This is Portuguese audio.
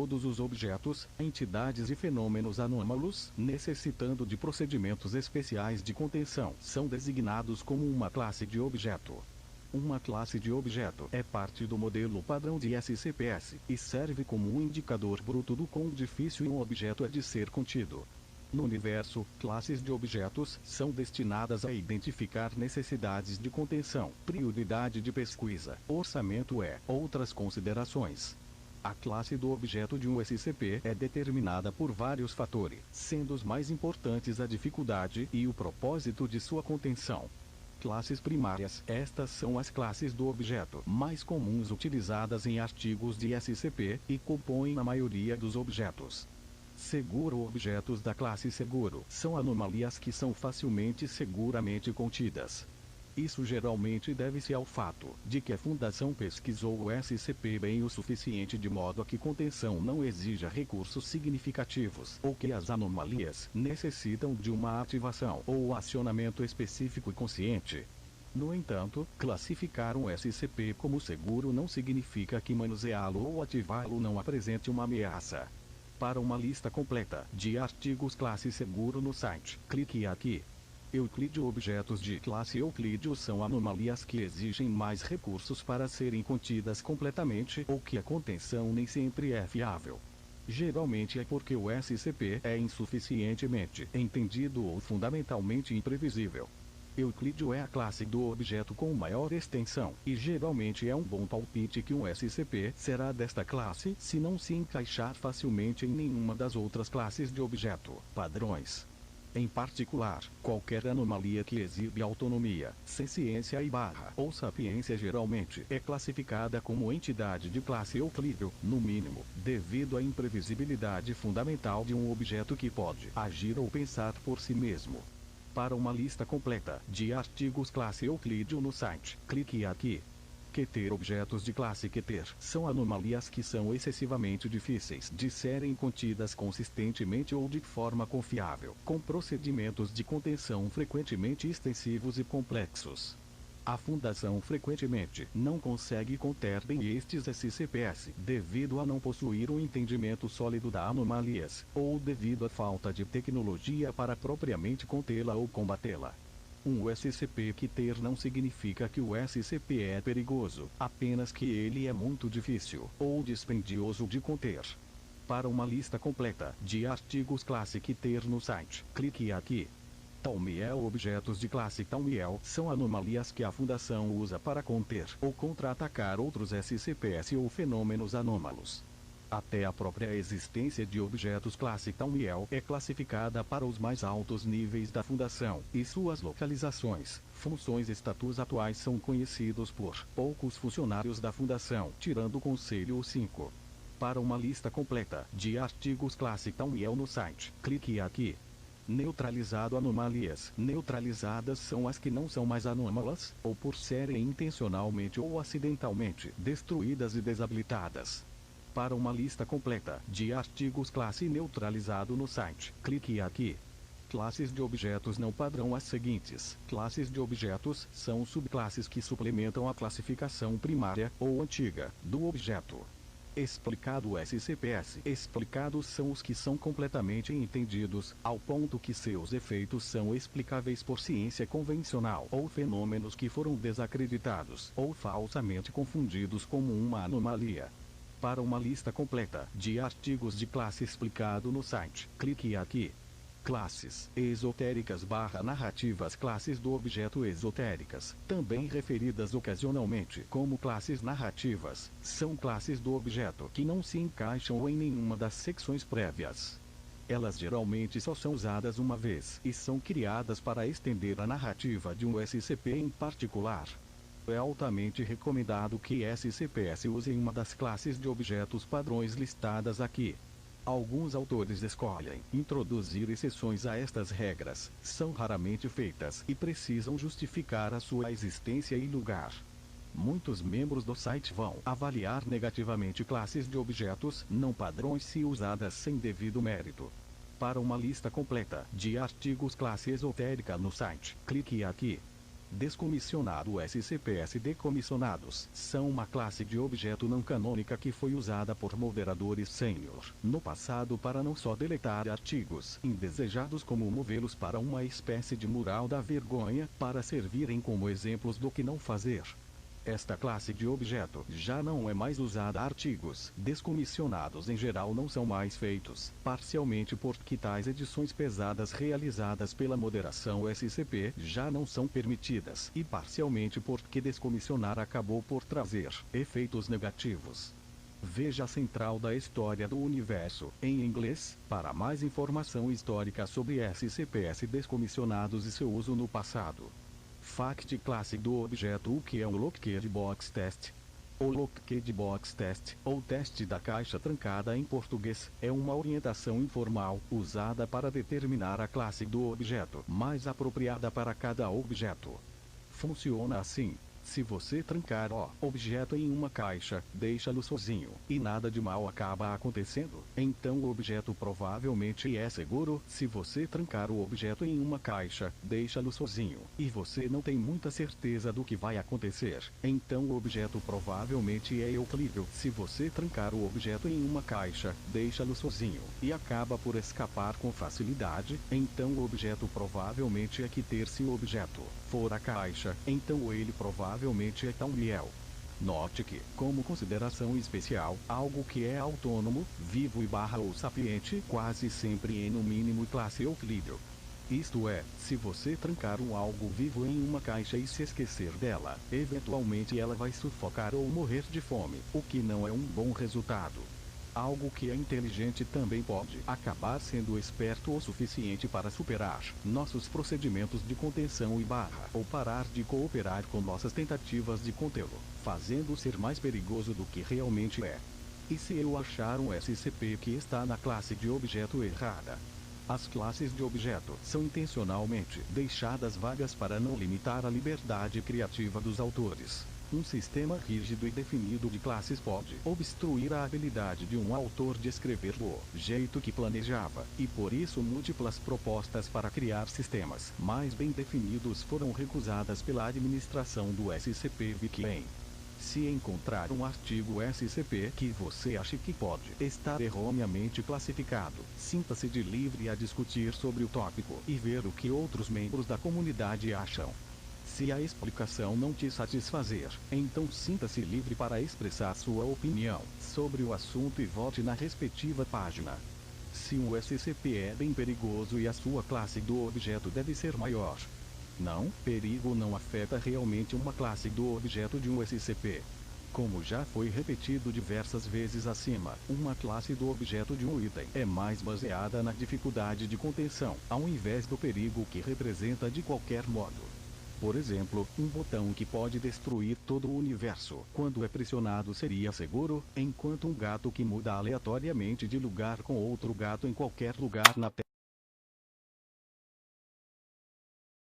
todos os objetos, entidades e fenômenos anômalos, necessitando de procedimentos especiais de contenção, são designados como uma classe de objeto. Uma classe de objeto é parte do modelo padrão de SCP-S, e serve como um indicador bruto do quão difícil um objeto é de ser contido. No universo, classes de objetos são destinadas a identificar necessidades de contenção, prioridade de pesquisa, orçamento e outras considerações. A classe do objeto de um SCP é determinada por vários fatores, sendo os mais importantes a dificuldade e o propósito de sua contenção. Classes primárias. Estas são as classes do objeto mais comuns utilizadas em artigos de SCP, e compõem a maioria dos objetos. Seguro. Objetos da classe seguro são anomalias que são facilmente seguramente contidas. Isso geralmente deve-se ao fato de que a Fundação pesquisou o SCP bem o suficiente de modo a que contenção não exija recursos significativos, ou que as anomalias necessitam de uma ativação ou acionamento específico e consciente. No entanto, classificar um SCP como seguro não significa que manuseá-lo ou ativá-lo não apresente uma ameaça. Para uma lista completa de artigos classe seguro no site, clique aqui. Euclídeo. Objetos de classe Euclídeo são anomalias que exigem mais recursos para serem contidas completamente ou que a contenção nem sempre é fiável. Geralmente é porque o SCP é insuficientemente entendido ou fundamentalmente imprevisível. Euclídeo é a classe do objeto com maior extensão, e geralmente é um bom palpite que um SCP será desta classe se não se encaixar facilmente em nenhuma das outras classes de objeto padrões. Em particular, qualquer anomalia que exibe autonomia, senciência ou sapiência geralmente é classificada como entidade de classe Euclídeo, no mínimo, devido à imprevisibilidade fundamental de um objeto que pode agir ou pensar por si mesmo. Para uma lista completa de artigos classe Euclídeo no site, clique aqui. Keter. Objetos de classe Keter são anomalias que são excessivamente difíceis de serem contidas consistentemente ou de forma confiável, com procedimentos de contenção frequentemente extensivos e complexos. A Fundação frequentemente não consegue conter bem estes SCPs devido a não possuir um entendimento sólido das anomalias, ou devido à falta de tecnologia para propriamente contê-la ou combatê-la. Um SCP Keter não significa que o SCP é perigoso, apenas que ele é muito difícil ou dispendioso de conter. Para uma lista completa de artigos classe Keter no site, clique aqui. Taumiel. Objetos de classe Taumiel são anomalias que a Fundação usa para conter ou contra-atacar outros SCPs ou fenômenos anômalos. Até a própria existência de objetos classe Taumiel é classificada para os mais altos níveis da Fundação, e suas localizações, funções e status atuais são conhecidos por poucos funcionários da Fundação, tirando o Conselho 5. Para uma lista completa de artigos classe Taumiel no site, clique aqui. Neutralizado. Anomalias neutralizadas são as que não são mais anômalas, ou por serem intencionalmente ou acidentalmente destruídas e desabilitadas. Para uma lista completa de artigos classe neutralizado no site, clique aqui. Classes de objetos não padrão. As seguintes classes de objetos são subclasses que suplementam a classificação primária, ou antiga, do objeto. Explicado. SCPs explicados são os que são completamente entendidos, ao ponto que seus efeitos são explicáveis por ciência convencional ou fenômenos que foram desacreditados ou falsamente confundidos como uma anomalia. Para uma lista completa de artigos de classe explicado no site, clique aqui. Classes esotéricas / narrativas. Classes do objeto esotéricas, também referidas ocasionalmente como classes narrativas, são classes do objeto que não se encaixam em nenhuma das secções prévias. Elas geralmente só são usadas uma vez e são criadas para estender a narrativa de um SCP em particular. É altamente recomendado que SCPs usem uma das classes de objetos padrões listadas aqui. Alguns autores escolhem introduzir exceções a estas regras, são raramente feitas e precisam justificar a sua existência e lugar. Muitos membros do site vão avaliar negativamente classes de objetos não padrões se usadas sem devido mérito. Para uma lista completa de artigos classe esotérica no site, clique aqui. Descomissionado SCPs decomissionados são uma classe de objeto não canônica que foi usada por moderadores sênior no passado para não só deletar artigos indesejados como movê-los para uma espécie de mural da vergonha, para servirem como exemplos do que não fazer. Esta classe de objeto já não é mais usada. Artigos descomissionados em geral não são mais feitos, parcialmente porque tais edições pesadas realizadas pela moderação SCP já não são permitidas, e parcialmente porque descomissionar acabou por trazer efeitos negativos. Veja a Central da História do Universo, em inglês, para mais informação histórica sobre SCPs descomissionados e seu uso no passado. Fact classe do objeto. O que é um Locked Box Test? O Locked Box Test, ou teste da caixa trancada em português, é uma orientação informal, usada para determinar a classe do objeto mais apropriada para cada objeto. Funciona assim. Se você trancar o objeto em uma caixa, deixá-lo sozinho, e nada de mal acaba acontecendo, então o objeto provavelmente é seguro. Se você trancar o objeto em uma caixa, deixá-lo sozinho, e você não tem muita certeza do que vai acontecer, então o objeto provavelmente é euclídeo. Se você trancar o objeto em uma caixa, deixá-lo sozinho, e acaba por escapar com facilidade, então o objeto provavelmente é quitter. Se o objeto for a caixa, então ele provavelmente é Tauriel. Note que, como consideração especial, algo que é autônomo, vivo e ou sapiente quase sempre é no mínimo classe euclídeo. Isto é, se você trancar algo vivo em uma caixa e se esquecer dela, eventualmente ela vai sufocar ou morrer de fome, o que não é um bom resultado. Algo que é inteligente também pode acabar sendo esperto o suficiente para superar nossos procedimentos de contenção e ou parar de cooperar com nossas tentativas de contê-lo, fazendo ser mais perigoso do que realmente é. E se eu achar um SCP que está na classe de objeto errada? As classes de objeto são intencionalmente deixadas vagas para não limitar a liberdade criativa dos autores. Um sistema rígido e definido de classes pode obstruir a habilidade de um autor de escrever do jeito que planejava, e por isso múltiplas propostas para criar sistemas mais bem definidos foram recusadas pela administração do SCP-Wiki. Se encontrar um artigo SCP que você acha que pode estar erroneamente classificado, sinta-se de livre a discutir sobre o tópico e ver o que outros membros da comunidade acham. Se a explicação não te satisfazer, então sinta-se livre para expressar sua opinião sobre o assunto e vote na respectiva página. Se um SCP é bem perigoso e a sua classe do objeto deve ser maior. Não, perigo não afeta realmente uma classe do objeto de um SCP. Como já foi repetido diversas vezes acima, uma classe do objeto de um item é mais baseada na dificuldade de contenção, ao invés do perigo que representa de qualquer modo. Por exemplo, um botão que pode destruir todo o universo quando é pressionado seria seguro, enquanto um gato que muda aleatoriamente de lugar com outro gato em qualquer lugar na Terra